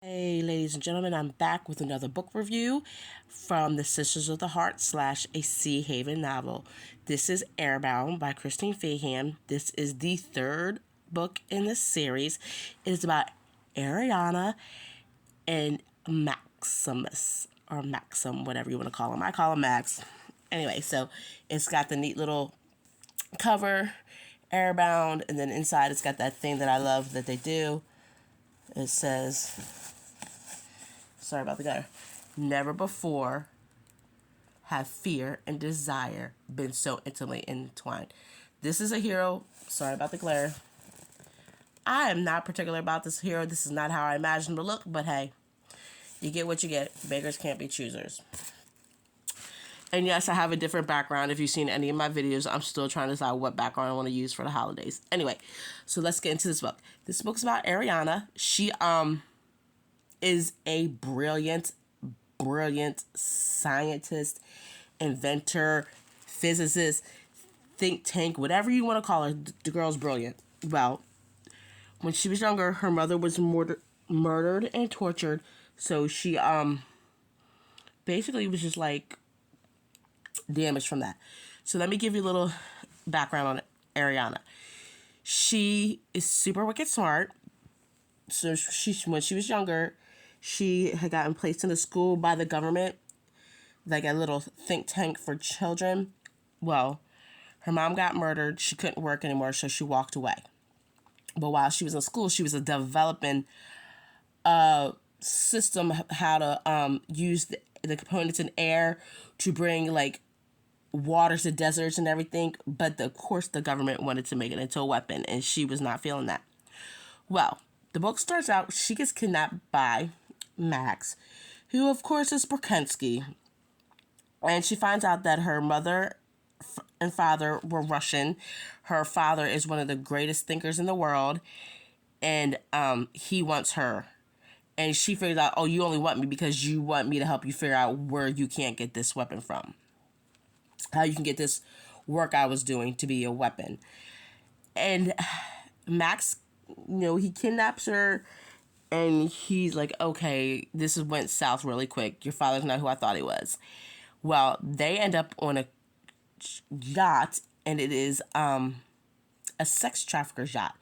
Hey, ladies and gentlemen, I'm back with another book review from the Sisters of the Heart / a Sea Haven novel. This is Airbound by Christine Feehan. This is the third book in the series. It is about Ariana and Maximus, or Maxim, whatever you want to call him. I call him Max. Anyway, so it's got the neat little cover, Airbound, and then inside it's got that thing that I love that they do. It says, sorry about the gutter. Never before have fear and desire been so intimately entwined. This is a hero. Sorry about the glare. I am not particular about this hero. This is not how I imagined him to look, but hey, you get what you get. Beggars can't be choosers. And yes, I have a different background. If you've seen any of my videos, I'm still trying to decide what background I want to use for the holidays. Anyway, so let's get into this book. This book's about Ariana. She is a brilliant scientist, inventor, physicist, think tank, whatever you want to call her. The girl's brilliant. Well, when she was younger, her mother was murdered and tortured. So she basically was just like damaged from that. So let me give you a little background on Ariana. She is super wicked smart. So when she was younger, she had gotten placed in a school by the government, like a little think tank for children. Well, her mom got murdered. She couldn't work anymore, so she walked away. But while she was in school, she was developing a system how to use the components in air to bring like water to deserts and everything. But of course, the government wanted to make it into a weapon, and she was not feeling that. Well, the book starts out, she gets kidnapped by Max, who of course is Brokensky. And she finds out that her mother and father were Russian. Her father is one of the greatest thinkers in the world, and he wants her. And she figures out, oh, you only want me because you want me to help you figure out where you can't get this weapon from. How you can get this work I was doing to be a weapon. And Max, he kidnaps her, and he's like, okay, went south really quick. Your father's not who I thought he was. Well, they end up on a yacht, and it is a sex trafficker's yacht,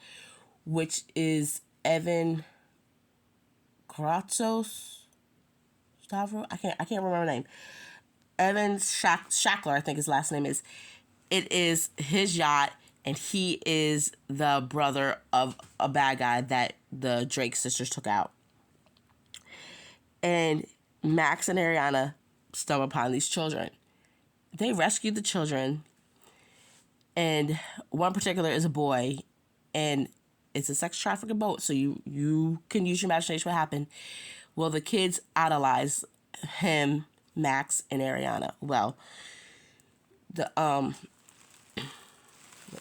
which is Evan Kratzos Stavro. I can't remember the name. Evan Shackler, I think his last name is. It is his yacht, and he is the brother of a bad guy that the Drake sisters took out. And Max and Ariana stumble upon these children. They rescue the children, and one particular is a boy, and it's a sex trafficking boat, so you can use your imagination what happened. Well, the kids idolize him, Max, and Ariana. Well, the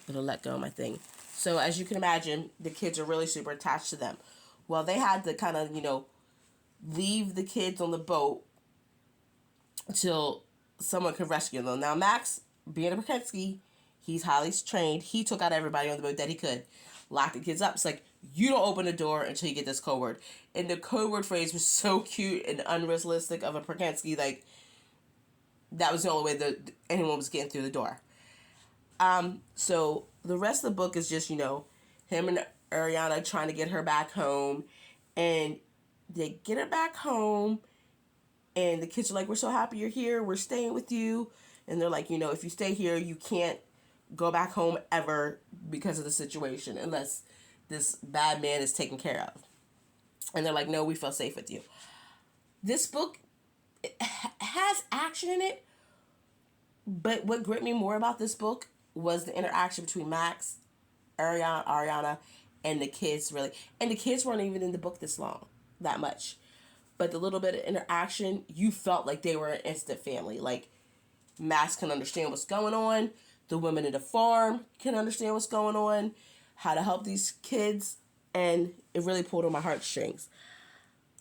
it'll let go of my thing. So as you can imagine, the kids are really super attached to them. Well, they had to kind of, leave the kids on the boat until someone could rescue them. Now, Max, being a Brokensky, he's highly trained. He took out everybody on the boat that he could. Locked the kids up. It's like, you don't open the door until you get this code word. And the code word phrase was so cute and unrealistic of a Brokensky. Like, that was the only way that anyone was getting through the door. So the rest of the book is just, him and Ariana trying to get her back home. And they get her back home, and the kids are like, we're so happy you're here. We're staying with you. And they're like, if you stay here, you can't go back home ever because of the situation unless this bad man is taken care of. And they're like, no, we feel safe with you. This book has action in it, but what gripped me more about this book was the interaction between Max, Ariana, and the kids, really. And the kids weren't even in the book that much. But the little bit of interaction, you felt like they were an instant family. Like, Max can understand what's going on. The women in the farm can understand what's going on. How to help these kids. And it really pulled on my heartstrings.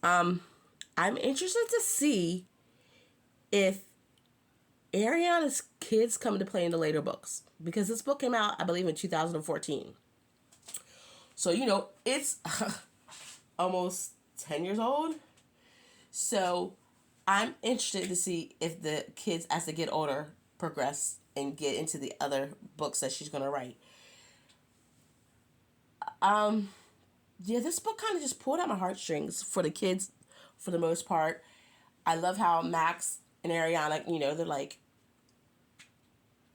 I'm interested to see if Ariana's kids come into play in the later books. Because this book came out, I believe, in 2014. So, it's almost 10 years old. So I'm interested to see if the kids, as they get older, progress and get into the other books that she's going to write. Yeah, this book kind of just pulled at my heartstrings for the kids for the most part. I love how Max and Ariana, they're like,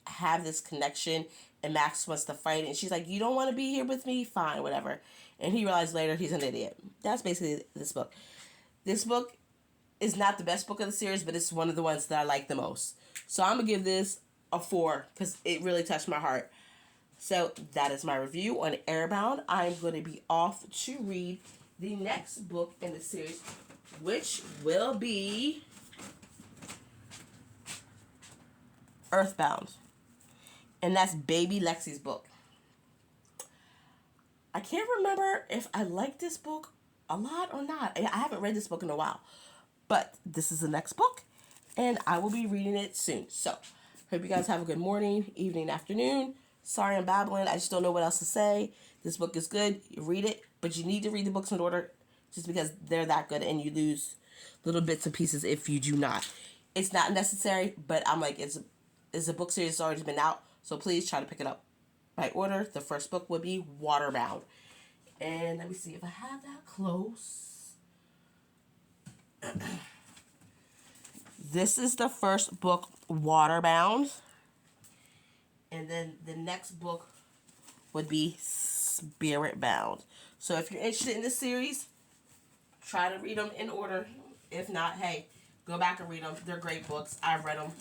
have this connection, and Max wants to fight, and she's like, you don't want to be here with me? Fine, whatever. And he realized later he's an idiot. That's basically this book. This book is not the best book of the series, but it's one of the ones that I like the most. So I'm going to give this a 4 because it really touched my heart. So that is my review on Airbound. I'm going to be off to read the next book in the series, which will be Earthbound. And that's Baby Lexi's book. I can't remember if I like this book a lot or not. I haven't read this book in a while. But this is the next book, and I will be reading it soon. So, hope you guys have a good morning, evening, afternoon. Sorry I'm babbling. I just don't know what else to say. This book is good. You read it, but you need to read the books in order just because they're that good, and you lose little bits and pieces if you do not. It's not necessary, but I'm like, it's a book series that's already been out, so please try to pick it up by order. The first book would be Waterbound. And let me see if I have that close. This is the first book, Waterbound. And then the next book would be Spiritbound. So if you're interested in this series, try to read them in order. If not, hey, go back and read them. They're great books. I've read them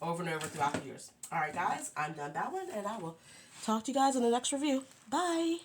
over and over throughout the years. All right, guys, I'm done babbling, and I will talk to you guys in the next review. Bye.